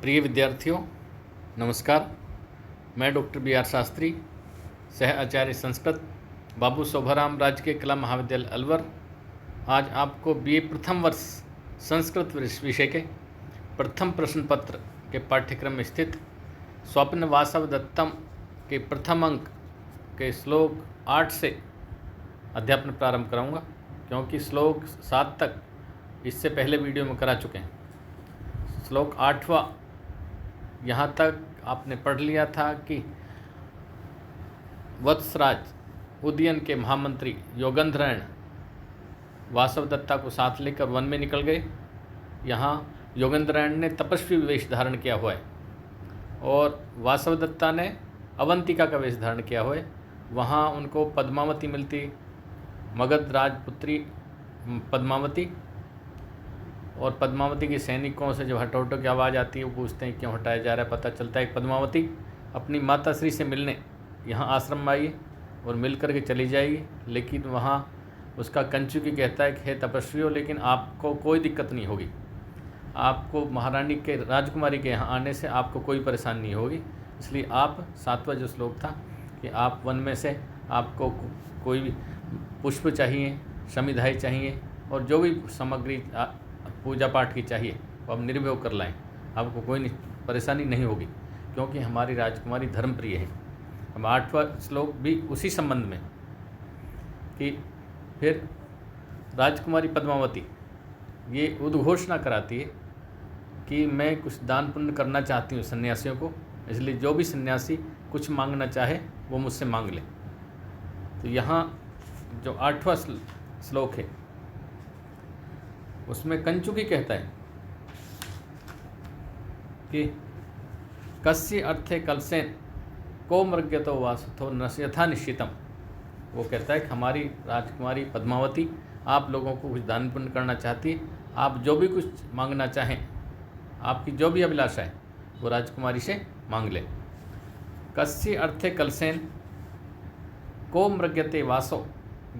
प्रिय विद्यार्थियों, नमस्कार। मैं डॉक्टर बी.आर. शास्त्री, सह आचार्य संस्कृत, बाबू शोभाराम राजकीय कला महाविद्यालय अलवर, आज आपको बीए प्रथम वर्ष संस्कृत विषय के प्रथम प्रश्न पत्र के पाठ्यक्रम में स्थित स्वप्न वासव दत्तम के प्रथम अंक के श्लोक 8 से अध्यापन प्रारंभ कराऊंगा, क्योंकि श्लोक 7 तक इससे पहले वीडियो में करा चुके हैं। श्लोक 8वां यहाँ तक आपने पढ़ लिया था कि वत्सराज उदयन के महामंत्री योगेंद्रयण वासव दत्ता को साथ लेकर वन में निकल गए। यहाँ योगेंद्रयण ने तपस्वी वेश धारण किया हुआ है और वासव दत्ता ने अवंतिका का वेश धारण किया हुआ है। वहाँ उनको पद्मावती मिलती, मगध राजपुत्री पद्मावती, और पद्मावती के सैनिकों से जब हटो की आवाज़ आती है वो पूछते हैं क्यों हटाया जा रहा है। पता चलता है कि पद्मावती अपनी माता श्री से मिलने यहाँ आश्रम में आई और मिल कर के चली जाएगी, लेकिन वहाँ उसका कंचुकी कहता है कि हे तपस्वी हो, लेकिन आपको कोई दिक्कत नहीं होगी, आपको महारानी के राजकुमारी के यहाँ आने से आपको कोई परेशानी नहीं होगी। इसलिए आप 7वां जो श्लोक था कि आप वन में से आपको कोई भी पुष्प चाहिए, समिधाई चाहिए और जो भी सामग्री पूजा पाठ की चाहिए वो आप निर्भय कर लाएं, आपको कोई परेशानी नहीं होगी, क्योंकि हमारी राजकुमारी धर्मप्रिय है। अब 8वां श्लोक भी उसी संबंध में कि फिर राजकुमारी पद्मावती ये उद्घोषणा कराती है कि मैं कुछ दान पुण्य करना चाहती हूँ सन्यासियों को, इसलिए जो भी सन्यासी कुछ मांगना चाहे वो मुझसे मांग ले। तो यहाँ जो 8वां श्लोक है उसमें कंचुकी कहता है कि कस्य अर्थे कलसेन को मृग्यतो वासुथो यथा निश्चितम। वो कहता है कि हमारी राजकुमारी पद्मावती आप लोगों को कुछ दान पुण्य करना चाहती है, आप जो भी कुछ मांगना चाहें, आपकी जो भी अभिलाषा है वो राजकुमारी से मांग ले। कस्य अर्थे कलसेन को मृग्यते वासो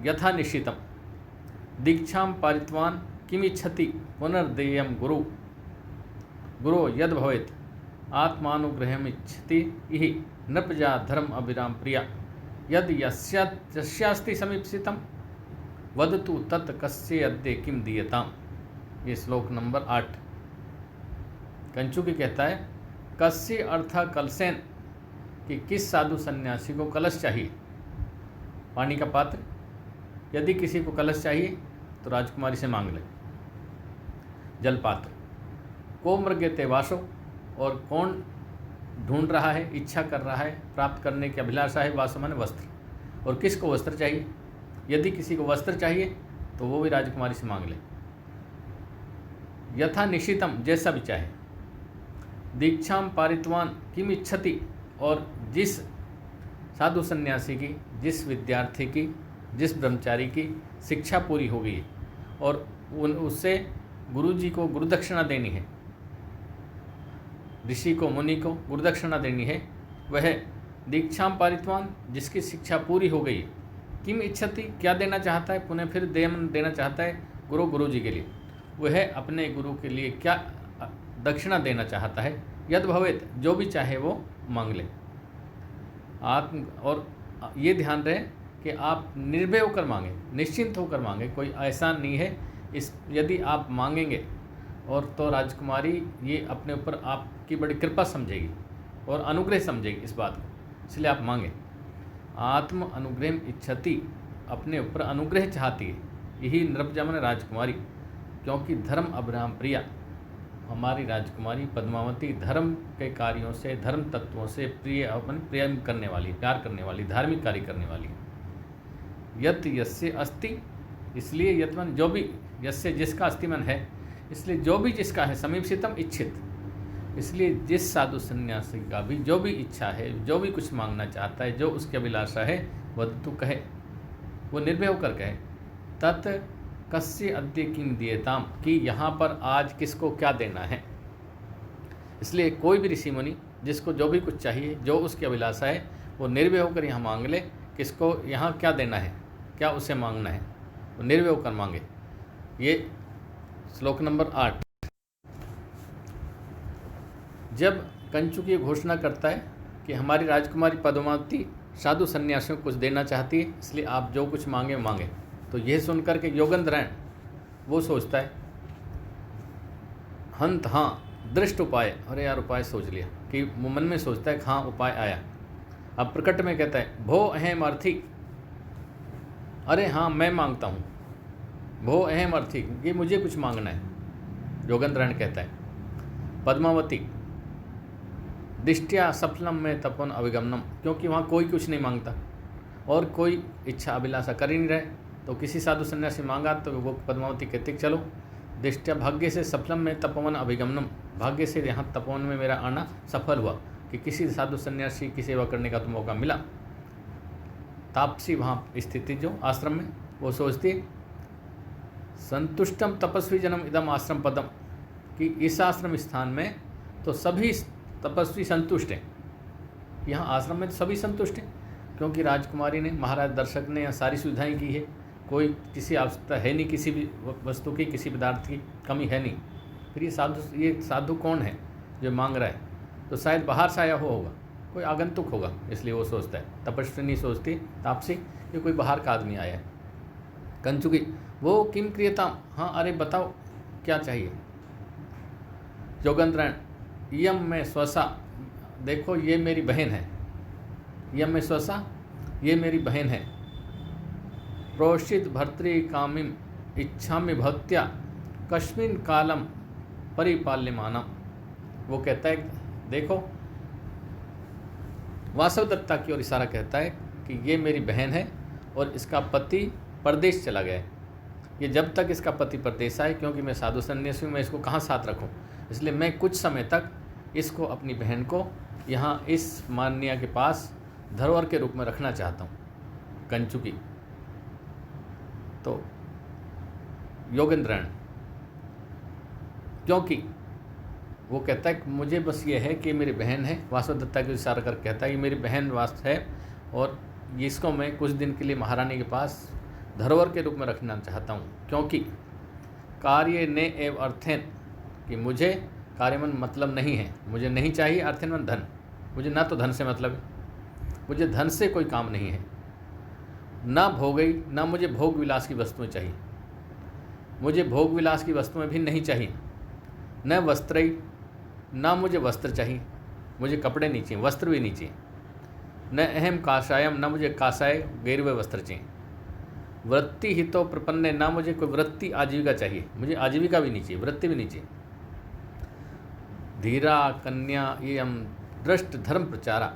यथा निश्चितम दीक्षां पारितवान किमिच्छति पुनर्देयम गुरो यद भवेत आत्मानुग्रहमिच्छति इहि नृपजा धर्म अभिराम प्रिया यद यस्यास्ति समीप्सितम वदतु तत् कस्य अद्य किम दीयताम। ये श्लोक नंबर 8। कंचुकी कहता है कस्य अर्थ कलसेन कि किस साधु सन्यासी को कलश चाहिए, पानी का पात्र। यदि किसी को कलश चाहिए तो राजकुमारी से मांग ले। जलपात्र को मृग्यते वासो, और कौन ढूंढ रहा है, इच्छा कर रहा है, प्राप्त करने की अभिलाषा है, वासो माने वस्त्र, और किसको वस्त्र चाहिए। यदि किसी को वस्त्र चाहिए तो वो भी राजकुमारी से मांग ले। यथा निश्चितम जैसा भी चाहे। दीक्षां पारितवान किम इच्छति, और जिस साधु सन्यासी की, जिस विद्यार्थी की, जिस ब्रह्मचारी की शिक्षा पूरी हो गई और उससे गुरु जी को गुरुदक्षिणा देनी है, ऋषि को मुनि को गुरुदक्षिणा देनी है, वह दीक्षां पारितवान जिसकी शिक्षा पूरी हो गई, किम इच्छति क्या देना चाहता है, पुनः फिर देना चाहता है गुरु जी के लिए, वह अपने गुरु के लिए क्या दक्षिणा देना चाहता है। यद भवेत जो भी चाहे वो मांग ले। और ये ध्यान रहे कि आप निर्भय होकर मांगें, निश्चिंत होकर मांगें, कोई ऐसा नहीं है। यदि आप मांगेंगे और तो राजकुमारी ये अपने ऊपर आपकी बड़ी कृपा समझेगी और अनुग्रह समझेगी इस बात को, इसलिए आप मांगें। आत्म अनुग्रह इच्छति, अपने ऊपर अनुग्रह चाहती है, यही नृपजमन राजकुमारी, क्योंकि धर्म अभिराम प्रिया, हमारी राजकुमारी पद्मावती धर्म के कार्यों से, धर्म तत्वों से प्रेम करने वाली, प्यार करने वाली, धार्मिक कार्य करने वाली। यत यस्य अस्ति, इसलिए यत्मन जो भी, यस्य जिसका अस्ति मन है, इसलिए जो भी जिसका है, समीपसितम इच्छित, इसलिए जिस साधु सन्यासी का भी जो भी इच्छा है, जो भी कुछ मांगना चाहता है, जो उसकी अभिलाषा है, वदतु कहे, वो निर्भय होकर कहे। तत् कस्य अद्य किम दीयताम, कि यहाँ पर आज किसको क्या देना है। इसलिए कोई भी ऋषि मुनि जिसको जो भी कुछ चाहिए, जो उसकी अभिलाषा है, वो निर्भय होकर यहाँ मांग ले। किसको यहाँ क्या देना है, क्या उसे मांगना है, वो निर्भय होकर मांगे। ये श्लोक नंबर 8। जब कंचुकी घोषणा करता है कि हमारी राजकुमारी पद्मावती साधु सन्यासियों को कुछ देना चाहती है, इसलिए आप जो कुछ मांगे मांगे, तो यह सुनकर के योगेंद्रैण वो सोचता है हंत हाँ दृष्ट उपाय, अरे यार उपाय सोच लिया, कि वो मन में सोचता है हाँ उपाय आया। अब प्रकट में कहता है भो अहम अर्थी, अरे हाँ मैं मांगता हूँ, भो अहम अर्थी, ये मुझे कुछ मांगना है। योगेंद्रैण कहता है पद्मावती दिष्टिया सफलम में तपन अभिगमनम, क्योंकि वहाँ कोई कुछ नहीं मांगता और कोई इच्छा अभिलाषा कर ही नहीं रहे, तो किसी साधु सन्यासी मांगा तो वो पद्मावती कहती चलो दिष्टिया भाग्य से सफलम में तपोवन अभिगमनम, भाग्य से यहाँ तपोवन में मेरा आना सफल हुआ कि किसी साधु सन्यासी की सेवा करने का तो मौका मिला। तापसी वहाँ स्थिति जो आश्रम में, वो सोचती संतुष्टम तपस्वी जन्म इदम आश्रम पदम, कि इस आश्रम स्थान में तो सभी तपस्वी संतुष्ट हैं, यहाँ आश्रम में तो सभी संतुष्ट हैं, क्योंकि राजकुमारी ने महाराज दर्शक ने यहाँ सारी सुविधाएं की है, कोई किसी आवश्यकता है नहीं, किसी भी वस्तु की किसी पदार्थ की कमी है नहीं। फिर ये साधु कौन है जो मांग रहा है, तो शायद बाहर से आया होगा, कोई आगंतुक होगा, इसलिए वो सोचता है। तपस्वी नहीं सोचती तापसी ये कोई बाहर का आदमी आया है। कंचुकी वो किम क्रियताम, हाँ अरे बताओ क्या चाहिए। योगेंद्रैण यम में स्वसा, देखो ये मेरी बहन है, यम में स्वसा ये मेरी बहन है। प्रोषित भर्तृ कामिम इच्छामि भक्त्या कस्मिन कालम परिपाल्यमानम, वो कहता है देखो वासवदत्ता की ओर इशारा कहता है कि ये मेरी बहन है और इसका पति परदेश चला गया है, ये जब तक इसका पति परदेश आए, क्योंकि मैं साधु सन्यासी हूँ, मैं इसको कहाँ साथ रखूँ, इसलिए मैं कुछ समय तक इसको अपनी बहन को यहाँ इस मान्या के पास धरोहर के रूप में रखना चाहता हूँ। कंचुकी तो योगेंद्रैण क्योंकि वो कहता है कि मुझे बस ये है कि मेरी बहन है, वासवदत्ता की इशारा कर कहता है कि मेरी बहन वास्तव है और इसको मैं कुछ दिन के लिए महारानी के पास धरोहर के रूप में रखना चाहता हूँ, क्योंकि कार्य ने एव अर्थेन, कि मुझे कार्यमन मतलब नहीं है, मुझे नहीं चाहिए अर्थेन धन, मुझे ना तो धन से मतलब है, मुझे धन से कोई काम नहीं है, ना भोगई ना मुझे भोग विलास की वस्तुएं चाहिए, मुझे भोग विलास की वस्तुएं भी नहीं चाहिए, न वस्त्रई ना मुझे वस्त्र चाहिए, मुझे कपड़े नहीं चाहिए, वस्त्र भी नहीं चाहिए, न अहम काषायम ना मुझे काषाय गेरुए वस्त्र चाहिए, वृत्ति हितो प्रपन्ने ना मुझे कोई वृत्ति आजीविका चाहिए, मुझे आजीविका भी नहीं चाहिए, वृत्ति भी नहीं चाहिए। धीरा कन्या एवं दृष्ट धर्म प्रचारा,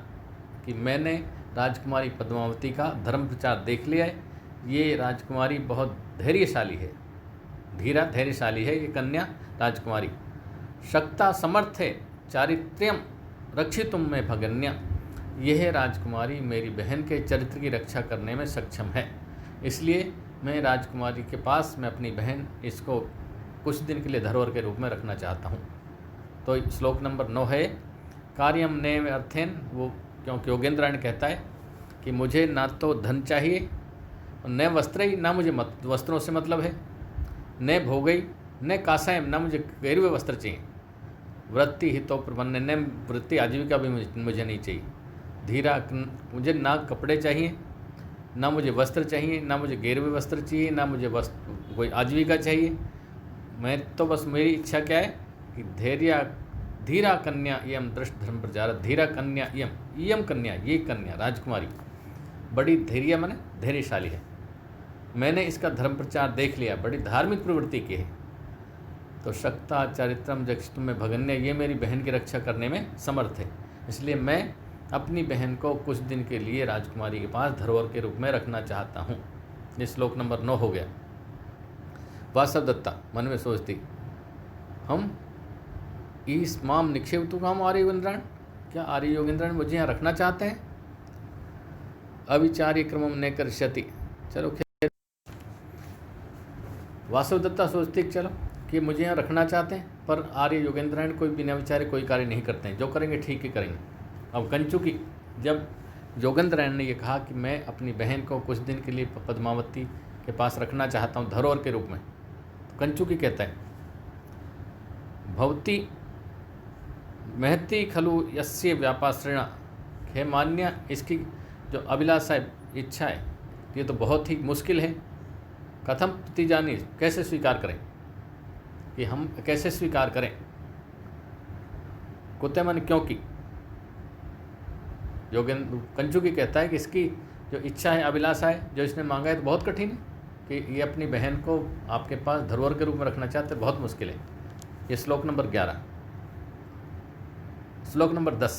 कि मैंने राजकुमारी पद्मावती का धर्म प्रचार देख लिया है, ये राजकुमारी बहुत धैर्यशाली है, धीरा धैर्यशाली है ये कन्या राजकुमारी। शक्ता समर्थ है चारित्र्यम रक्षितुम में भगन्या, यह राजकुमारी मेरी बहन के चरित्र की रक्षा करने में सक्षम है, इसलिए मैं राजकुमारी के पास मैं अपनी बहन इसको कुछ दिन के लिए धरोहर के रूप में रखना चाहता हूँ। तो श्लोक नंबर 9 है कार्यम ने अर्थेन, वो क्योंकि योगेंद्रैण कहता है कि मुझे ना तो धन चाहिए, न वस्त्र ही ना मुझे वस्त्रों से मतलब है, न भोगई न कासायम ना मुझे गेरुए वस्त्र चाहिए, वृत्ति हितो प्रबंध न वृत्ति आजीविका भी मुझे नहीं चाहिए, धीरा मुझे ना कपड़े चाहिए ना मुझे वस्त्र चाहिए, ना मुझे गेरुए वस्त्र चाहिए, ना मुझे कोई आजीविका चाहिए, मैं तो बस मेरी इच्छा क्या है कि धीरा कन्या यम दृष्ट धर्म प्रचार, धीरा कन्या यम कन्या, ये कन्या राजकुमारी बड़ी धैर्य माने धैर्यशाली है, मैंने इसका धर्म प्रचार देख लिया, बड़ी धार्मिक प्रवृत्ति की है, तो शक्ता चारित्रम जक्षितुम में भगन्य, ये मेरी बहन की रक्षा करने में समर्थ है, इसलिए मैं अपनी बहन को कुछ दिन के लिए राजकुमारी के पास धरोहर के रूप में रखना चाहता हूँ। ये श्लोक नंबर 9 हो गया। वासवदत्ता मन में सोचती हम इस माम निक्षेप तो काम आर्य योगेंद्रैण, क्या आर्य योगेंद्रैण मुझे यहाँ रखना चाहते हैं। अविचार्य क्रमम न करिष्यति, चलो खैर वासवदत्ता सोचती चलो कि मुझे यहाँ रखना चाहते हैं, पर आर्य योगेंद्रैण कोई बिना विचारे कोई कार्य नहीं करते हैं, जो करेंगे ठीक ही करेंगे। अब कंचुकी जब योगेंद्रैण ने ये कहा कि मैं अपनी बहन को कुछ दिन के लिए पद्मावती के पास रखना चाहता हूँ धरोहर के रूप में, तो कंचुकी कहता है भवती महती खलु यस्य व्यापाश्रेण, हे मान्य, इसकी जो अभिलाषा है, इच्छा है, ये तो बहुत ही मुश्किल है। कथम प्रतिजानी, कैसे स्वीकार करें, कि हम कैसे स्वीकार करें। कुत्ते मन, क्योंकि योगेंद्र कंचुकी कहता है कि इसकी जो इच्छा है, अभिलाषा है, जो इसने मांगा है, तो बहुत कठिन है कि ये अपनी बहन को आपके पास धरोहर के रूप में रखना चाहते, बहुत मुश्किल है। ये श्लोक नंबर 11। श्लोक नंबर 10,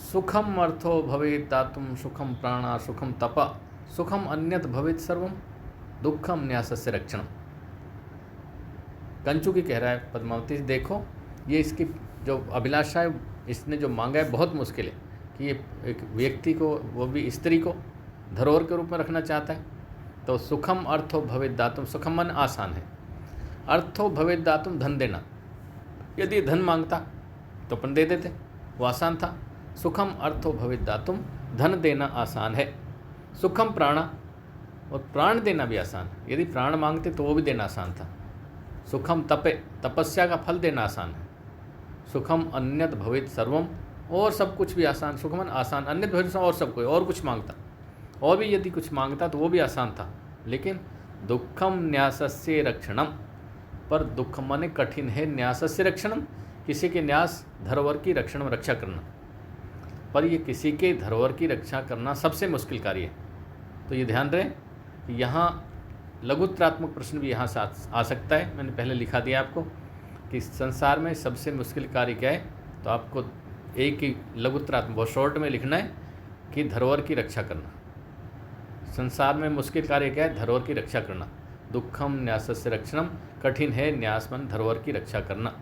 सुखम अर्थो भवेत् दातुम सुखम प्राणा सुखम तप सुखम अन्यत भवेत् सर्वम दुखम न्यासस्य रक्षणम। कंचुकी कह रहा है पद्मावती, देखो ये इसकी जो अभिलाषा है, इसने जो मांगा है, बहुत मुश्किल है कि ये एक व्यक्ति को, वो भी स्त्री को, धरोहर के रूप में रखना चाहता है। तो सुखम अर्थो भवेत् दातुम, सुखम मन आसान है, अर्थो भवेत् दातुम धन देना, यदि धन मांगता तो अपन दे देते, वो आसान था। सुखम अर्थो भवेत् दातुम, धन देना आसान है। सुखम प्राणा, और प्राण देना भी आसान है, यदि प्राण मांगते तो वो भी देना आसान था। सुखम तपे, तपस्या का फल देना आसान है। सुखम अन्यत भवेत् सर्वम, और सब कुछ भी आसान, सुखमन आसान, अन्यत भवेत् और सब कोई और कुछ मांगता, और भी यदि कुछ मांगता तो वो भी आसान था। लेकिन दुखम न्यासस्य रक्षणम, पर दुख माने कठिन है, न्यासस्य रक्षणम, किसी के न्यास धरोहर की रक्षण, रक्षा करना, पर ये किसी के धरोहर की रक्षा करना सबसे मुश्किल कार्य है। तो ये ध्यान रहे कि यहाँ लघुत्रात्मक प्रश्न भी यहाँ से आ सकता है। मैंने पहले लिखा दिया आपको कि संसार में सबसे मुश्किल कार्य क्या है, तो आपको एक ही लघुत्रात्मक, बहुत शॉर्ट में लिखना है कि धरोहर की रक्षा करना। संसार में मुश्किल कार्य क्या है, धरोहर की रक्षा करना। दुखम न्यासस्य रक्षणम, कठिन है न्यासमन धरोहर की रक्षा करना।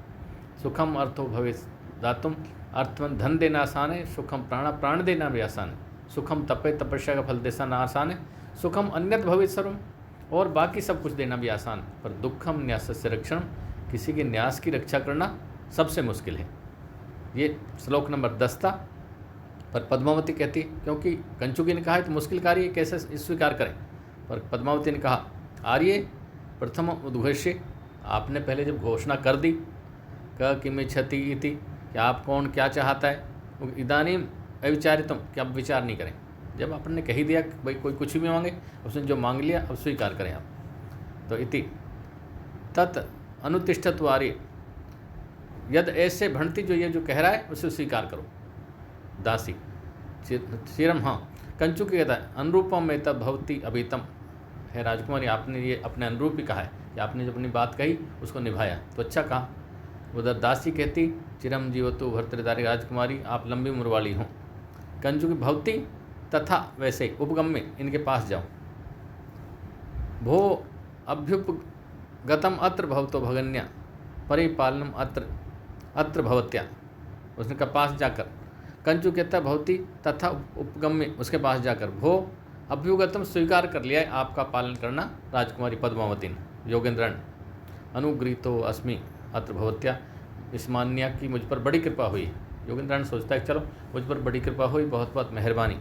सुखम अर्थो भवेत् दातुम, अर्थमन धन देना आसान है। सुखम प्राणा, प्राण देना भी आसान है। सुखम तपे, तपस्या का फल देना आसान है। सुखम अन्यत भवेत् सर्वम, और बाकी सब कुछ देना भी आसान, पर दुखम न्यासस्य रक्षणम, किसी के न्यास की रक्षा करना सबसे मुश्किल है। ये श्लोक नंबर 10 था। पर पद्मावती कहती, क्योंकि कंचुकी ने कहा है तो मुश्किल कार्य कैसे स्वीकार करें, पर पद्मावती ने कहा, आर्य प्रथम उद्घोष्य, आपने पहले जब घोषणा कर दी क किमिच्छति इति, कि आप कौन, क्या चाहता है, इदानीम अविचारितम, कि अब विचार नहीं करें। जब आपने कह ही दिया कि भाई कोई कुछ भी मांगे, उसने जो मांग लिया अब स्वीकार करें आप। तो इति तत् अनुतिष्ठत आर्य, यद ऐसे भणती, जो ये जो कह रहा है उसे स्वीकार करो। दासी चिरम, हाँ, कंचुकी कहता है, अनुरूपम में तब भवती अभितम, है राजकुमारी, आपने ये अपने अनुरूप ही कहा है कि आपने जो अपनी बात कही उसको निभाया, तो अच्छा कहा। उधर दासी कहती, चिरम जीवतु भर्तृदारी, राजकुमारी आप लंबी उम्र वाली हों। कंचुकी भवती तथा, वैसे उपगम में इनके पास जाओ। भो अभ्युपगतम अत्र भवतो भगन्या परिपालनम अत्र भवत्या, उसने कहा पास जाकर। कंचु कहता भवती तथा उपगम में, उसके पास जाकर। भो अभ्युगतम, स्वीकार कर लिया है आपका पालन करना राजकुमारी पद्मावती ने। योगेंद्रन अनुगृहीतो अस्मि अत्र भवत्या, इस मान्या की मुझ पर बड़ी कृपा हुई। योगेंद्रन सोचता है चलो मुझ पर बड़ी कृपा हुई, बहुत बहुत मेहरबानी।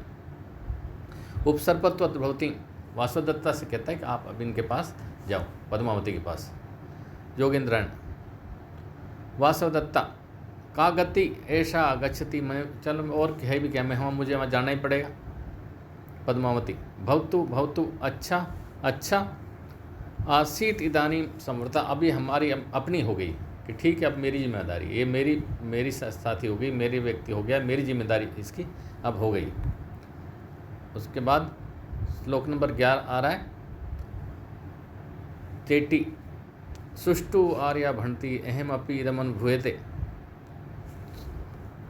उपसर्पत्व अत्र भवती, वासुदत्ता से कहता है कि आप अब इनके पास जाओ, पद्मावती के पास। योगेंद्रन वासुदत्ता का गति ऐसा गच्छति, मैं चलो और है भी क्या, मैं वहाँ, मुझे वहाँ जाना ही पड़ेगा। पद्मावती भवतु भवतु, अच्छा अच्छा। आसीत इदानीं समृता, अभी हमारी अपनी हो गई कि ठीक है अब मेरी जिम्मेदारी, ये मेरी साथी हो गई, मेरी व्यक्ति हो गया, मेरी जिम्मेदारी इसकी अब हो गई। उसके बाद श्लोक नंबर 11 आ रहा है, तेटी सुष्टु आर्या भणती अहम अपि इदमन भूयते।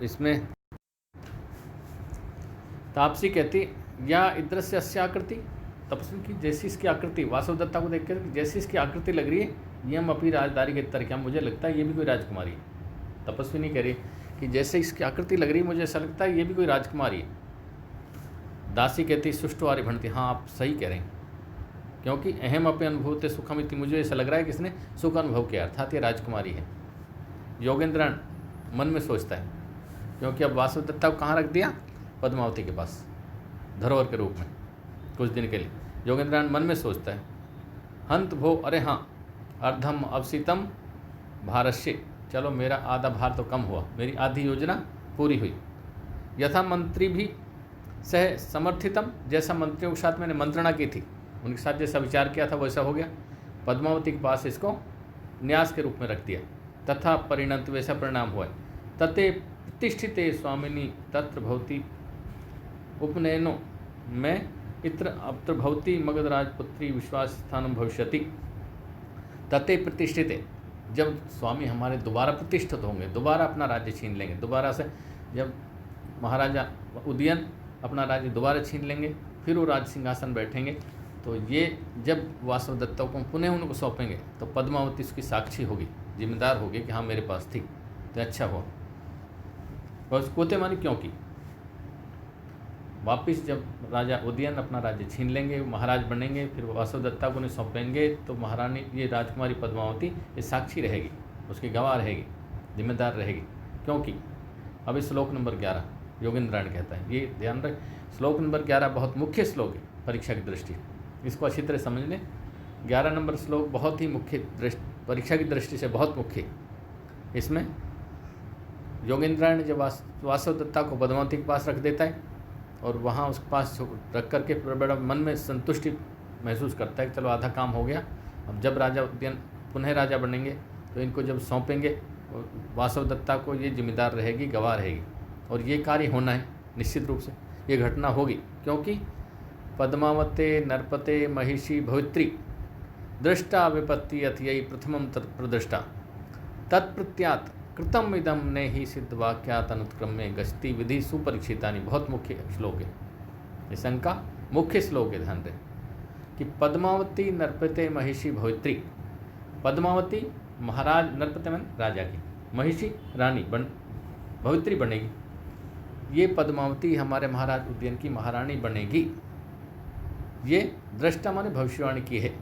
इसमें तापसी कहती, या इद्रस्य अस्या आकृति, तपस्वी की जैसी इसकी आकृति, वासुदत्ता को देखकर जैसी इसकी आकृति लग रही है, ये हम अपनी राजदारी के तरह, क्या मुझे लगता है ये भी कोई राजकुमारी है। तपस्वी नहीं कह रही कि जैसे इसकी आकृति लग रही है, मुझे ऐसा लगता है ये भी कोई राजकुमारी है। दासी कहती सुष्टु आर्य भणती, हाँ आप सही कह रहे हैं, क्योंकि अहम अपने अनुभव थे सुखम इति, मुझे ऐसा लग रहा है कि इसने सुख अनुभव किया, अर्थात ये राजकुमारी है। योगेंद्रन मन में सोचता है, क्योंकि अब वासुदत्ता को कहाँ रख दिया, पद्मावती के पास धरोहर के रूप में कुछ दिन के लिए। योगेंद्रन मन में सोचता है, हंत भो, अरे हाँ, अर्धम अवसितम भारस्य, चलो मेरा आधा भार तो कम हुआ, मेरी आधी योजना पूरी हुई। यथा मंत्री भी सह समर्थितम, जैसा मंत्रियों के साथ मैंने मंत्रणा की थी, उनके साथ जैसा विचार किया था वैसा हो गया। पद्मावती के पास इसको न्यास के रूप में रख दिया। तथा परिणत, वैसा परिणाम हुआ। तते प्रतिष्ठिते स्वामिनी तत्र भवती उपनयनो में इत्र अत्र भवती मगध राजपुत्री विश्वास स्थानम भविष्यति। तते प्रतिष्ठिते, जब स्वामी हमारे दोबारा प्रतिष्ठित होंगे, दोबारा अपना राज्य छीन लेंगे, दोबारा से जब महाराजा उदयन अपना राज्य दोबारा छीन लेंगे, फिर वो राज सिंहासन बैठेंगे, तो ये जब वासवदत्ता को पुनः उनको सौंपेंगे तो पद्मावती उसकी साक्षी होगी, जिम्मेदार होगी कि हाँ मेरे पास थी, तो अच्छा हुआ। बस कोते मानी क्योंकि वापिस जब राजा उदयन अपना राज्य छीन लेंगे, महाराज बनेंगे, फिर वासवदत्ता को उन्हें सौंपेंगे, तो महारानी ये राजकुमारी पद्मावती ये साक्षी रहेगी, उसकी गवाह रहेगी, जिम्मेदार रहेगी। क्योंकि अभी श्लोक नंबर 11 योगेंद्रायण कहता है, ये ध्यान रख, श्लोक नंबर 11 बहुत मुख्य श्लोक है परीक्षा की दृष्टि, इसको अच्छी तरह समझ लें। 11 नंबर श्लोक बहुत ही मुख्य परीक्षा की दृष्टि से बहुत मुख्य। इसमें योगेंद्रायण जब वासवदत्ता को पद्मावती के पास रख देता है और वहाँ उसके पास रख करके बड़ा मन में संतुष्टि महसूस करता है कि चलो आधा काम हो गया। अब जब राजा उदयन पुनः राजा बनेंगे तो इनको जब सौंपेंगे, वासवदत्ता को ये जिम्मेदार रहेगी, गवाह रहेगी, और ये कार्य होना है निश्चित रूप से, ये घटना होगी। क्योंकि पद्मावते नरपते महिषी भवित्री दृष्टा विपत्ति अत्ययी प्रथमम तत्प्रदृष्टा तत्प्रत्यात कृतम इदम ने ही सिद्ध वाक्यात अनुत्क्रम में गश्ती विधि सुपरीक्षितानि। बहुत मुख्य श्लोक है, इस अंक का मुख्य श्लोक है, ध्यान दें कि पद्मावती नरपते महिषी भवित्री। पद्मावती महाराज, नरपते मन राजा की, महिषी रानी भवित्री बनेगी। ये पद्मावती हमारे महाराज उदयन की महारानी बनेगी, ये दृष्टा माने भविष्यवाणी की है।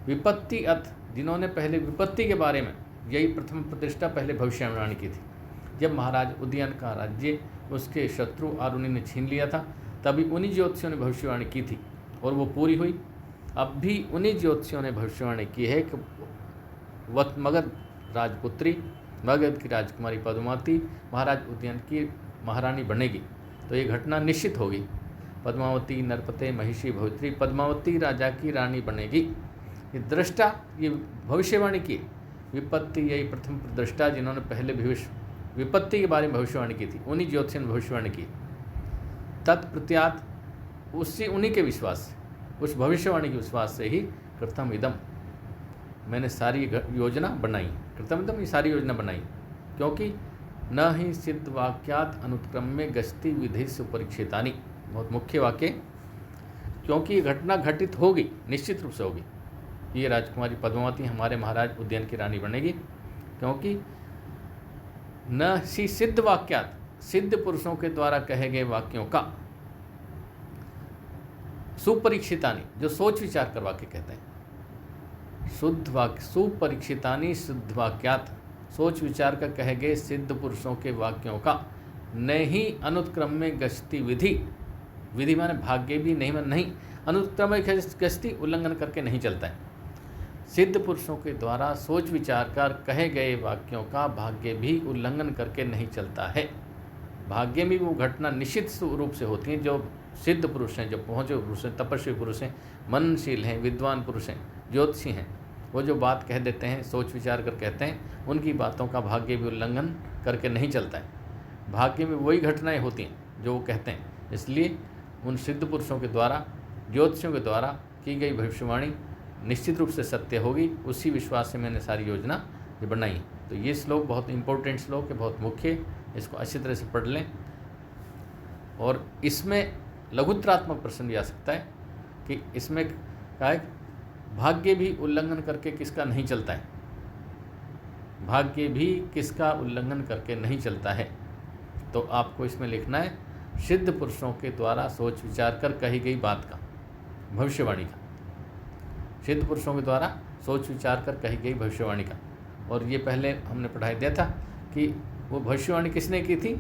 विपत्ति अथ, जिन्होंने पहले विपत्ति के बारे में यही प्रथम प्रतिष्ठा पहले भविष्यवाणी की थी। जब महाराज उदयन का राज्य उसके शत्रु आरुणि ने छीन लिया था, तभी उन्हीं ज्योतिषियों ने भविष्यवाणी की थी और वो पूरी हुई। अब भी उन्हीं ज्योतिषियों ने भविष्यवाणी की है कि मगध राजपुत्री, मगध की राजकुमारी पद्मावती महाराज उदयन की महारानी बनेगी, तो ये घटना निश्चित होगी। पद्मावती नरपते महिषी भवित्री, पद्मावती राजा की रानी बनेगी। ये दृष्टा, ये भविष्यवाणी की। विपत्ति, यही प्रथम दृष्टा जिन्होंने पहले विपत्ति के बारे में भविष्यवाणी की थी, उन्हीं ज्योतिषियों ने भविष्यवाणी की। तत्प्रत्यात, उससे उन्हीं के विश्वास से, उस भविष्यवाणी के विश्वास से ही कृतम इदम, मैंने सारी योजना बनाई। कृतम इदम, ये सारी योजना बनाई। क्योंकि न ही सिद्ध वाक्यात अनुत्क्रम में गश्ती विधि सुपरीक्षितानि। बहुत मुख्य वाक्य, क्योंकि ये घटना घटित होगी, निश्चित रूप से होगी। ये राजकुमारी पद्मावती हमारे महाराज उदयन की रानी बनेगी, क्योंकि न सी सिद्ध वाक्यात, सिद्ध पुरुषों के द्वारा कहे गए वाक्यों का, सुपरीक्षितानि, जो सोच विचार कर वाक्य कहते हैं, शुद्ध वाक्य, सुपरीक्षितानि शुद्ध वाक्यात, सोच विचार कर कहे गए सिद्ध पुरुषों के वाक्यों का, नहीं अनुत्क्रम में गश्ती विधि, विधि माने भाग्य भी नहीं, मन नहीं, अनुत्क्रम में गश्ती उल्लंघन करके नहीं चलता है। सिद्ध पुरुषों के द्वारा सोच विचार कर कहे गए वाक्यों का भाग्य भी उल्लंघन करके नहीं चलता है। भाग्य में वो घटना निश्चित रूप से होती हैं जो सिद्ध पुरुष हैं, जो पहुँचे पुरुष हैं, तपस्वी पुरुष हैं, मननशील हैं, विद्वान पुरुष हैं, ज्योतिषी हैं। वो जो बात कह देते हैं, सोच विचार कर कहते हैं, उनकी बातों का भाग्य भी उल्लंघन करके नहीं चलता है। भाग्य में वही घटनाएं होती हैं जो वो कहते हैं। इसलिए उन सिद्ध पुरुषों के द्वारा, ज्योतिषियों के द्वारा की गई भविष्यवाणी निश्चित रूप से सत्य होगी। उसी विश्वास से मैंने सारी योजना ये बनाई। तो ये श्लोक बहुत इंपॉर्टेंट श्लोक है, बहुत मुख्य, इसको अच्छी तरह से पढ़ लें। और इसमें लघुत्रात्मक प्रश्न भी आ सकता है कि इसमें क्या है, भाग्य भी उल्लंघन करके किसका नहीं चलता है, भाग्य भी किसका उल्लंघन करके नहीं चलता है। तो आपको इसमें लिखना है सिद्ध पुरुषों के द्वारा सोच विचार कर कही गई बात का, भविष्यवाणी का, सिद्ध पुरुषों के द्वारा सोच विचार कर कही गई भविष्यवाणी का। और ये पहले हमने पढ़ाई दिया था कि वो भविष्यवाणी किसने की थी,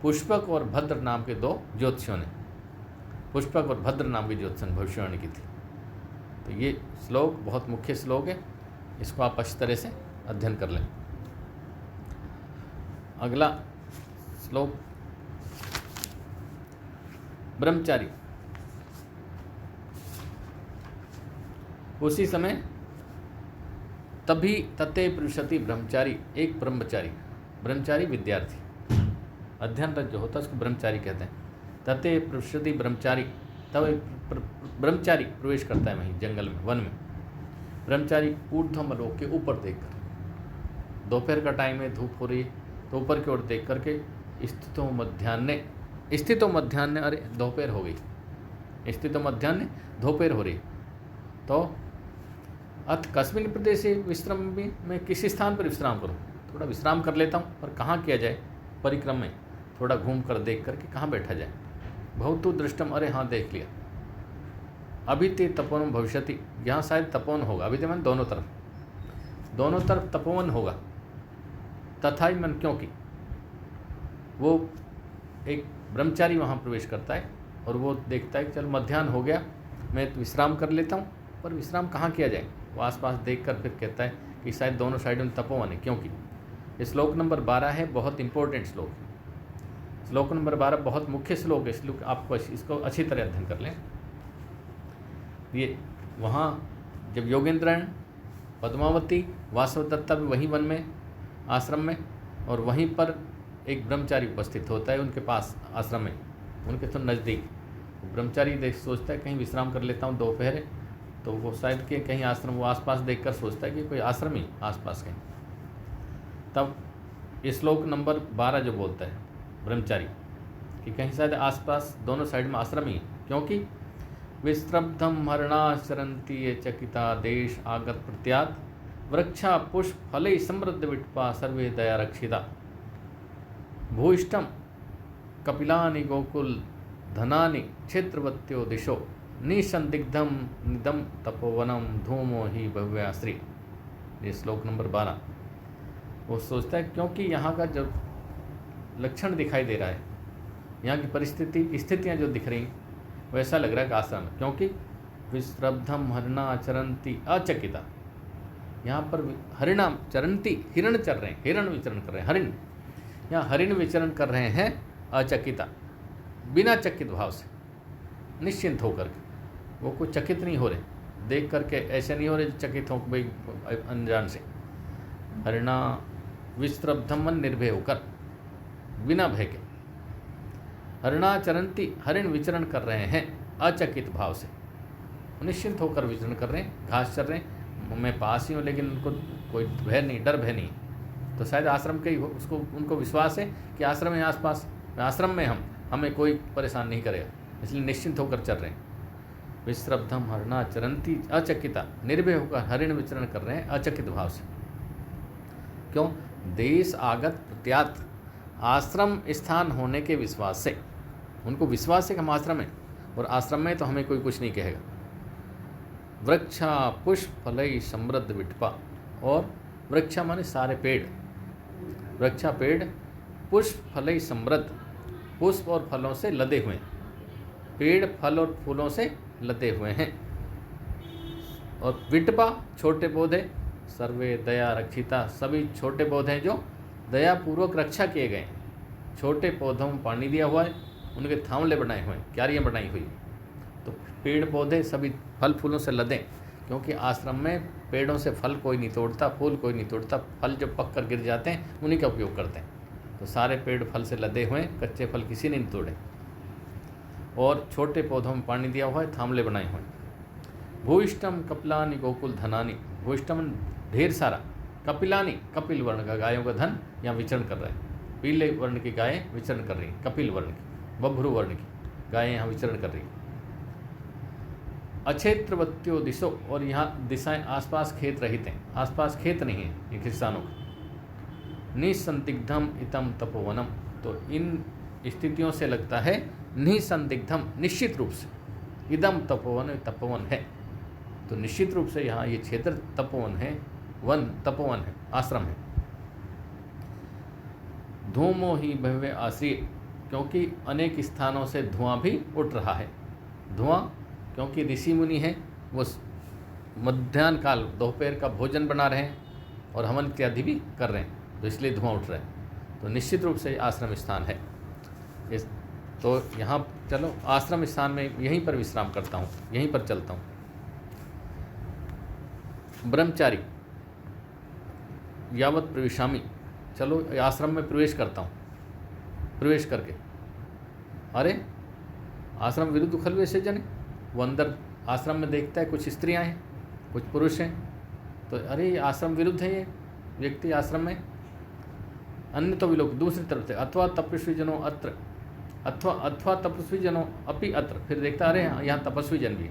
पुष्पक और भद्र नाम के दो ज्योतिषियों ने, पुष्पक और भद्र नाम के ज्योतिषियों ने भविष्यवाणी की थी। तो ये श्लोक बहुत मुख्य श्लोक है, इसको आप अच्छी तरह से अध्ययन कर लें। अगला श्लोक, ब्रह्मचारी। उसी समय तभी तते पृषति ब्रह्मचारी, एक ब्रह्मचारी, ब्रह्मचारी विद्यार्थी, अध्ययनरत जो होता है उसको ब्रह्मचारी कहते हैं। तते पृषति ब्रह्मचारी, तब एक ब्रह्मचारी प्रवेश करता है वहीं जंगल में, वन में। ब्रह्मचारी ऊर्ध्वमलोक के ऊपर देखकर, दोपहर का टाइम है, धूप हो रही है, तो ऊपर की ओर देख करके स्थितो मध्याह्न, अरे दोपहर हो गई, स्थितो मध्याह्न दोपहर हो रही, तो अथ कस्मिन् प्रदेशे विश्रमी, मैं किसी स्थान पर विश्राम करूँ, थोड़ा विश्राम कर लेता हूँ, पर कहाँ किया जाए, परिक्रम में थोड़ा घूम कर देख करके कहाँ बैठा जाए। भवतु दृष्टम, अरे हाँ देख लिया। अभी ते तपोवन भविष्यति, यहाँ शायद तपोवन होगा, अभी ते मन दोनों तरफ तपोवन होगा। तथा मन, क्योंकि वो एक ब्रह्मचारी वहाँ प्रवेश करता है और वो देखता है कि चल मध्याह्न हो गया, मैं तो विश्राम कर लेता हूँ, पर विश्राम कहाँ किया जाए, वो आसपास देखकर फिर कहता है कि शायद दोनों साइड में तपोवन है। क्योंकि ये श्लोक नंबर 12 है, बहुत इंपॉर्टेंट श्लोक है। श्लोक नंबर 12 बहुत मुख्य श्लोक है, इसलिए आपको इसको अच्छी तरह अध्ययन कर लें। ये वहाँ जब योगेंद्रन, पद्मावती, वासवदत्ता भी वहीं वन में, आश्रम में, और वहीं पर एक ब्रह्मचारी उपस्थित होता है उनके पास आश्रम में, उनके तो नज़दीक। ब्रह्मचारी सोचता है कहीं विश्राम कर लेता हूँ, दोपहर है, तो वो शायद कि कहीं आश्रम, वो आसपास देखकर सोचता है कि कोई आश्रम ही आसपास कहीं। तब ये श्लोक नंबर 12 जो बोलता है ब्रह्मचारी कि कहीं शायद आसपास दोनों साइड में आश्रम ही है। क्योंकि विस्त्रब्धम हरणाचरंती ये चकिता देश आगत प्रत्यात, वृक्षा पुष्प फले समृद्ध विटपा सर्वे दया रक्षिता, भूइष्टम कपिलानि गोकुल धनानि क्षेत्रवत्यो दिशो, निसंदिग्धम निदम तपोवनम धूमो ही भव्याश्री। ये श्लोक नंबर 12। वो सोचता है क्योंकि यहाँ का जो लक्षण दिखाई दे रहा है, यहाँ की स्थितियाँ जो दिख रही, वैसा लग रहा है कि आश्रम है। क्योंकि विस्रब्धम हरिणा चरंती अचकिता, यहाँ पर हरिणा चरंती, हिरण चर रहे हैं, हिरण विचरण कर रहे हैं, हरिण, यहाँ हरिण विचरण कर रहे हैं अचकिता, बिना चकित भाव से, निश्चिंत होकर के। वो कोई चकित नहीं हो रहे, देख करके ऐसे नहीं हो रहे चकित हो भाई अनजान से। हरिणा विस्त्रब्धम, मन निर्भय होकर, बिना भय के। हरिणा चरंती, हरिण विचरण कर रहे हैं अचकित भाव से, निश्चिंत होकर विचरण कर रहे हैं, घास चर रहे हैं। मैं पास ही हूँ, लेकिन उनको कोई भय नहीं, डर भय नहीं। तो शायद आश्रम के ही उसको, उनको विश्वास है कि आश्रम है आसपास, आश्रम में हमें कोई परेशान नहीं करेगा, इसलिए निश्चिंत होकर चल रहे हैं। विस्रब्धम हरिणा चरंती अचकिता, निर्भय होकर हरिण विचरण कर रहे हैं अचकित भाव से। क्यों? देश आगत प्रत्यात, आश्रम स्थान होने के विश्वास से, उनको विश्वास है कि हम आश्रम हैं और आश्रम में तो हमें कोई कुछ नहीं कहेगा। वृक्षा पुष्प फलई समृद्ध विटपा, और वृक्षा माने सारे पेड़, वृक्षा पेड़, पुष्प फलई समृद्ध, पुष्प और फलों से लदे हुए, पेड़ फल और फूलों से लदे हुए हैं। और विटपा छोटे पौधे, सर्वे दया रक्षिता, सभी छोटे पौधे जो दयापूर्वक रक्षा किए गए। छोटे पौधों में पानी दिया हुआ है, उनके थामले बनाए हुए हैं, क्यारियाँ बनाई हुई। तो पेड़ पौधे सभी फल फूलों से लदें, क्योंकि आश्रम में पेड़ों से फल कोई नहीं तोड़ता, फूल कोई नहीं तोड़ता, फल जो पक कर गिर जाते हैं उन्हीं का उपयोग करते हैं। तो सारे पेड़ फल से लदे हुए हैं, कच्चे फल किसी ने नहीं तोड़े। और छोटे पौधों में पानी दिया हुआ है, थामले बनाए हुए हैं। भूइष्टम कपिलानि गोकुल धनानि, भूइष्टम ढेर सारा, कपिलानि कपिल वर्ण का, गायों का धन यहाँ विचरण कर रहा है। पीले वर्ण की गायें विचरण कर रही हैं, कपिल वर्ण की, बभ्रू वर्ण की गायें यहाँ विचरण कर रही हैं। अक्षेत्रवत्यो दिशो, और यहाँ दिशाएं आसपास खेत रहित हैं, आसपास खेत नहीं है ये किसानों का। निसंदिग्धम इतम तपोवनम, तो इन स्थितियों से लगता है निसंदिग्धम, निश्चित रूप से, इदम तपोवन, तपोवन है। तो निश्चित रूप से यहाँ ये क्षेत्र तपोवन है, वन तपोवन है, आश्रम है। धूमो ही भव्य आश्रय, क्योंकि अनेक स्थानों से धुआं भी उठ रहा है। धुआं क्योंकि ऋषि मुनि हैं, वो मध्याह्न काल दोपहर का भोजन बना रहे हैं और हवन इत्यादि भी कर रहे हैं, तो इसलिए धुआं उठ रहा है। तो निश्चित रूप से आश्रम स्थान है। इस तो यहाँ चलो आश्रम स्थान में यहीं पर विश्राम करता हूँ, यहीं पर चलता हूँ। ब्रह्मचारी यावत प्रविशामी, चलो आश्रम में प्रवेश करता हूँ। प्रवेश करके अरे आश्रम विरुद्ध खलवे से जने, वो अंदर आश्रम में देखता है कुछ स्त्रियाँ हैं कुछ पुरुष हैं, तो अरे ये आश्रम विरुद्ध है, ये व्यक्ति आश्रम में। अन्य तो विलोक, दूसरी तरफ से अथवा तपस्वी जनों अत्र, अथवा तपस्वी जनों अपि अत्र, फिर देखता अरे यहाँ तपस्वी जन भी,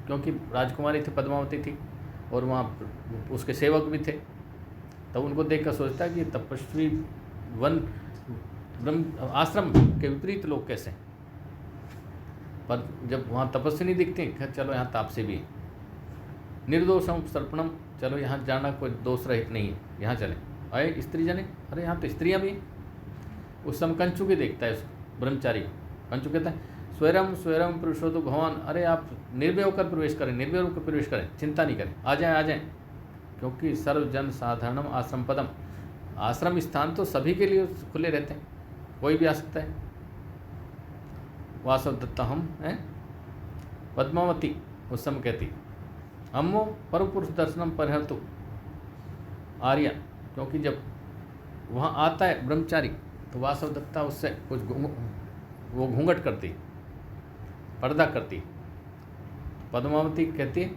क्योंकि राजकुमारी थी पद्मावती थी और वहाँ उसके सेवक भी थे, तब उनको देखकर सोचता है कि तपस्वी वन ब्रह्म आश्रम के विपरीत लोग कैसे हैं। पर जब वहाँ तपस्वी नहीं दिखते, चलो यहाँ तापसी भी है। निर्दोषम सर्पणम, चलो यहाँ जाना कोई दोष रहित नहीं है, यहाँ चले। अरे स्त्री जने, अरे यहाँ तो स्त्रियाँ भी हैं। उस समय कंचु के देखता है उस ब्रह्मचारी को। कंचु कहता है स्वयं स्वयं पुरुषोत्तम भगवान, अरे आप निर्भय होकर प्रवेश करें, निर्भय होकर प्रवेश करें, चिंता नहीं करें, आ जाएं, क्योंकि सर्वजन साधारणम आश्रम पदम, आश्रम स्थान तो सभी के लिए खुले रहते हैं, कोई भी आ सकता है। वासव दत्ता हम हैं। पद्मावती उस समय कहती अम्मो परम पुरुष दर्शनम परिहर्तु आर्या, क्योंकि जब वहाँ आता है ब्रह्मचारी तो वासव दत्ता उससे कुछ वो घूंघट करती, पर्दा करती। पद्मावती कहती है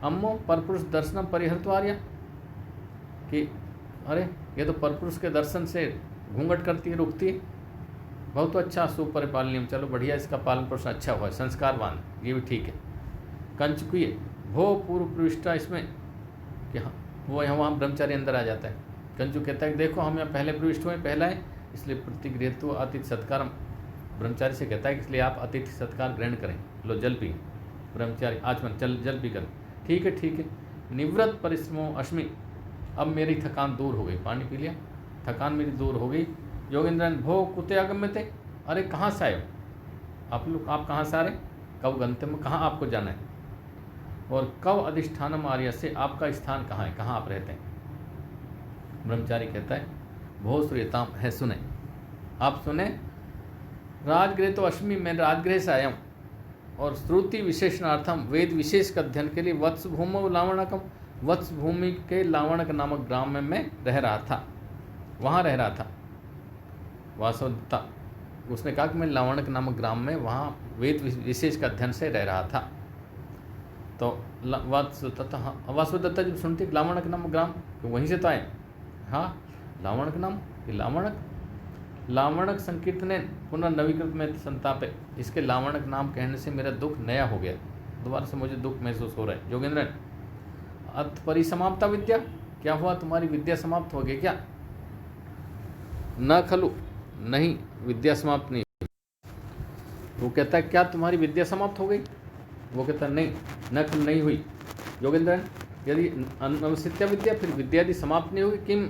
अम्मो परपुरुष दर्शनम परिहर्तु आर्या, कि अरे ये तो परपुरुष के दर्शन से घूंघट करती है, रुकती है। बहुत अच्छा सुपरिपालनीयम, चलो बढ़िया, इसका पालन पोषण अच्छा हुआ है, संस्कारवान, ये भी ठीक है। कंचुकीय भो पूर्व प्रविष्टा, इसमें कि हाँ वो यहाँ वहाँ ब्रह्मचारी अंदर आ जाता है। कंचु कहता है देखो हम यहाँ पहले प्रविष्ट हुए, पहला है, इसलिए प्रतिगृहत्व अतिथि सत्कार, ब्रह्मचारी से कहता है कि इसलिए आप अतिथि सत्कार ग्रहण करें, लो जल पी। ब्रह्मचारी आचमन, चल जल पी कर, ठीक है। निवृत्त परिश्रमों अश्मि, अब मेरी थकान दूर हो गई, पानी पी लिया, थकान मेरी दूर हो गई। योगेंद्रन भो कुते आगम्य थे, अरे कहाँ से आए हो आप लोग, आप कहाँ से आ रहे, कब गंतव्य, कहाँ आपको जाना है, और कब अधिष्ठानम आर्य से, आपका स्थान कहाँ है, कहाँ आप रहते हैं। ब्रह्मचारी कहता है भो श्रूयताम है, सुने, आप सुने। राजगृह तो अश्मि, मैं राजगृह से आया हूँ, और श्रुति विशेषणार्थम, वेद विशेष का अध्ययन के लिए वत्स भूमो लावणकम, वत्स भूमि के लावणक नामक ग्राम में मैं रह रहा था, वहाँ रह रहा था। वासवदत्ता उसने कहा कि मैं लावणक नामक ग्राम में वहाँ वेद विशेष का अध्ययन से रह रहा था। तो वासवदत्ता जब सुनती लावणक नामक ग्राम, तो वहीं से तो आए, हाँ लावणक नाम, ये लावणक संकीर्तने पुनर्नवीकृत में संतापे, इसके लावणक नाम कहने से मेरा दुख नया हो गया, दोबारा से मुझे दुख महसूस हो रहा है। योगेंद्रन अत परिसमाप्ता विद्या, क्या हुआ तुम्हारी विद्या समाप्त हो गई क्या। न खलु, नहीं विद्या समाप्त नहीं। वो कहता है क्या तुम्हारी विद्या समाप्त हो गई, वो कहता है नहीं, न खलु नहीं हुई। योगेंद्रन यदि अनवसित्या विद्या, फिर विद्या यदि समाप्त नहीं होगी, किम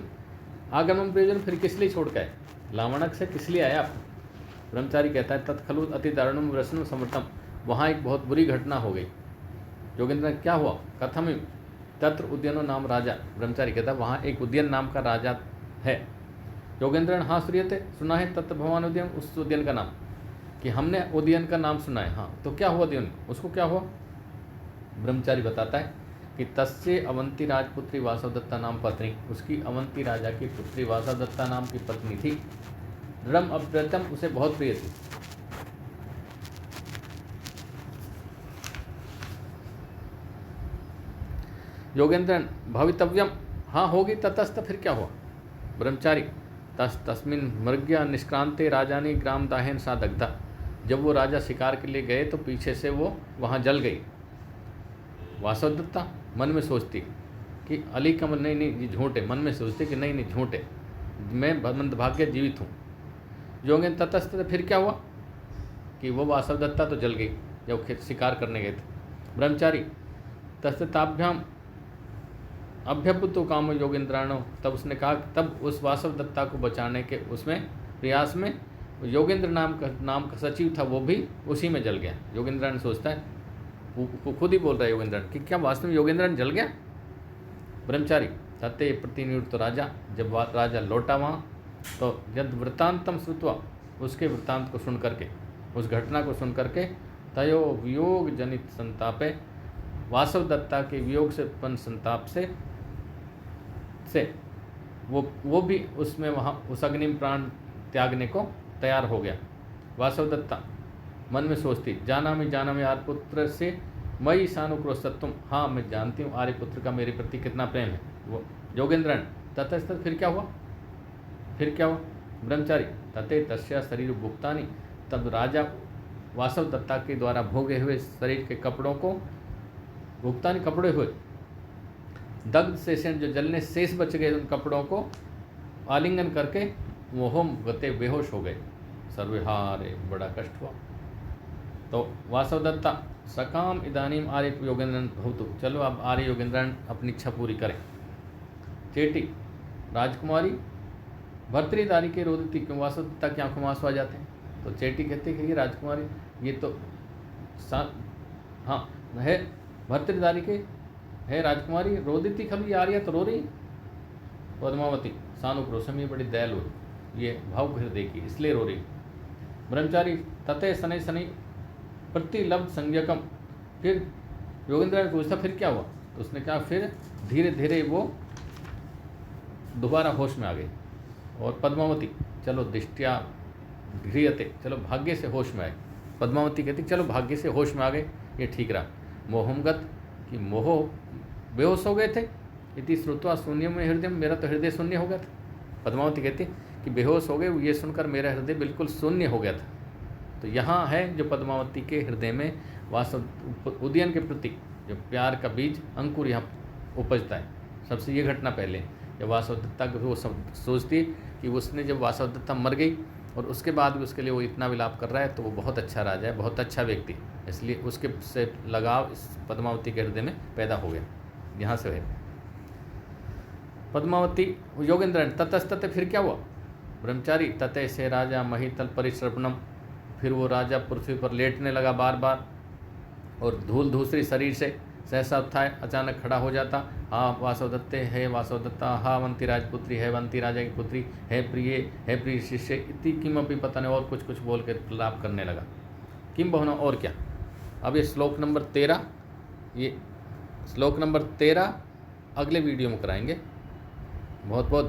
आगमन प्रयोजन, फिर किस लिए छोड़ के आए, लावणक से किस लिए आया आप। ब्रह्मचारी कहता है तत्खलु अति दारुणम रसनम समर्थम, वहाँ एक बहुत बुरी घटना हो गई। योगेंद्र क्या हुआ, कथम तत्र उद्यनो नाम राजा, ब्रह्मचारी कहता है वहाँ एक उद्यन नाम का राजा है। योगेंद्र हाँ श्रूयते, सुना है, तत्र भगवान उद्यन, उस उद्यन का नाम, कि हमने उद्यन का नाम सुना है। हाँ तो क्या हुआ उद्यन, उसको क्या हुआ। ब्रह्मचारी बताता है कि तस्य अवंती राजपुत्री वासवदत्ता नाम पत्नी, उसकी अवंती राजा की पुत्री वासवदत्ता नाम की पत्नी थी। दृढ़ अप्रतम, उसे बहुत प्रिय थी। योगेंद्रन भवितव्यम, हाँ होगी, ततस्त, फिर क्या हुआ। ब्रह्मचारी तस्मिन मृग्या निष्क्रांते राजानी ग्राम दाहेन सा दग्धा, जब वो राजा शिकार के लिए गए तो पीछे से वो वहाँ जल गई। वासवदत्ता मन में सोचती कि अली कमल, नहीं ये झूठे, मन में सोचती कि नहीं झूठे, मैं मंदभाग्य जीवित हूँ। योगेंद्र ततस्त, फिर क्या हुआ कि वो वासवदत्ता तो जल गई जब शिकार करने गए थे। ब्रह्मचारी तस्तताभ्याम अभ्यपुतो काम योगेंद्राणो, तब उसने कहा, तब उस वासवदत्ता को बचाने के उसमें प्रयास में योगेंद्र नाम का सचिव था, वो भी उसी में जल गया। योगेंद्राण सोचता है, वो खुद ही बोल रहा है योगेंद्रन कि क्या वास्तव में योगेंद्रन जल गया। ब्रह्मचारी तत्ते प्रतिनिवृत्त राजा, जब राजा लौटा वहाँ तो यद वृत्तांतम श्रुत्वा, उसके वृत्तांत को सुन करके, उस घटना को सुन करके, तयो वियोग जनित संतापे, वासवदत्ता के वियोग से उत्पन्न संताप से वो भी उसमें वहाँ उस अग्नि में प्राण त्यागने को तैयार हो गया। वासवदत्ता मन में सोचती, जाना मैं आर्यपुत्र से मई सानुक्रोशत्वम, हाँ मैं जानती हूँ आर्यपुत्र का मेरे प्रति कितना प्रेम है। वो योगेंद्रन ततस्तत, फिर क्या हुआ? ब्रह्मचारी तते तस्या शरीर भुक्तानी, तब राजा वासवदत्ता के द्वारा भोगे हुए शरीर के कपड़ों को, भुक्तानी कपड़े हुए, दग्ध शेषण जो जलने शेष बच गए उन कपड़ों को आलिंगन करके मोहम गते बेहोश हो गए। सर्वहारे, बड़ा कष्ट हुआ। तो वासवदत्ता सकाम इदानीम आर्य योगेंद्रन भवतु, चलो अब आर्य योगेंद्रन अपनी इच्छा पूरी करें। चेटी राजकुमारी भर्तृदारी के रोदती, क्यों वासवदत्ता की आंखों में आंसू आ जाते हैं। तो चेटी कहते हैं कि राजकुमारी ये तो हाँ है भर्तृदारी के, है राजकुमारी रोदिती, कभी आ रही है तो रो रही। पद्मावती सानुक्रोशम, ये बड़ी दयालु, ये भावुक हृदय की, इसलिए रो रही। ब्रह्मचारी तते शनै शनै प्रतिलब्ध संज्ञकम, फिर योगेंद्र ने पूछा फिर क्या हुआ? तो उसने कहा फिर धीरे धीरे वो दोबारा होश में आ गई। और पद्मावती चलो दृष्टिया गृहते, चलो भाग्य से होश में आए। पद्मावती कहती चलो भाग्य से होश में आ गए, ये ठीक रहा। मोहमगत कि मोह बेहोश हो गए थे, इति श्रुत्वा शून्य में हृदय, मेरा तो हृदय शून्य हो गया था। पद्मावती कहती कि बेहोश हो गए, ये सुनकर मेरा हृदय बिल्कुल शून्य हो गया था। तो यहाँ है जो पद्मावती के हृदय में वासव उदयन के प्रति जो प्यार का बीज अंकुर यहाँ उपजता है। सबसे ये घटना पहले जब वासवदत्ता को वो सब सोचती कि उसने जब वासवदत्ता मर गई और उसके बाद भी उसके लिए वो इतना विलाप कर रहा है, तो वो बहुत अच्छा राजा है, बहुत अच्छा व्यक्ति, इसलिए उसके से लगाव इस पद्मावती के हृदय में पैदा हो गया। यहाँ से है पद्मावती योगेंद्र ततस्तते, फिर क्या हुआ? ब्रह्मचारी तते से राजा महितल परिश्रवणम, फिर वो राजा पृथ्वी पर लेटने लगा बार बार, और धूल धूसरी शरीर से सहसा उत्थाय, अचानक खड़ा हो जाता। हाँ वासवदत्ते, है वासवदत्ता, हाँ वंती राजपुत्री, है वंती राजा की पुत्री, है प्रिय शिष्य, इतनी किमपि पता नहीं, और कुछ बोल कर लाप करने लगा। किम बहुना, और क्या? अब ये श्लोक नंबर 13, ये श्लोक नंबर 13 अगले वीडियो में कराएंगे। बहुत बहुत धन्यवाद।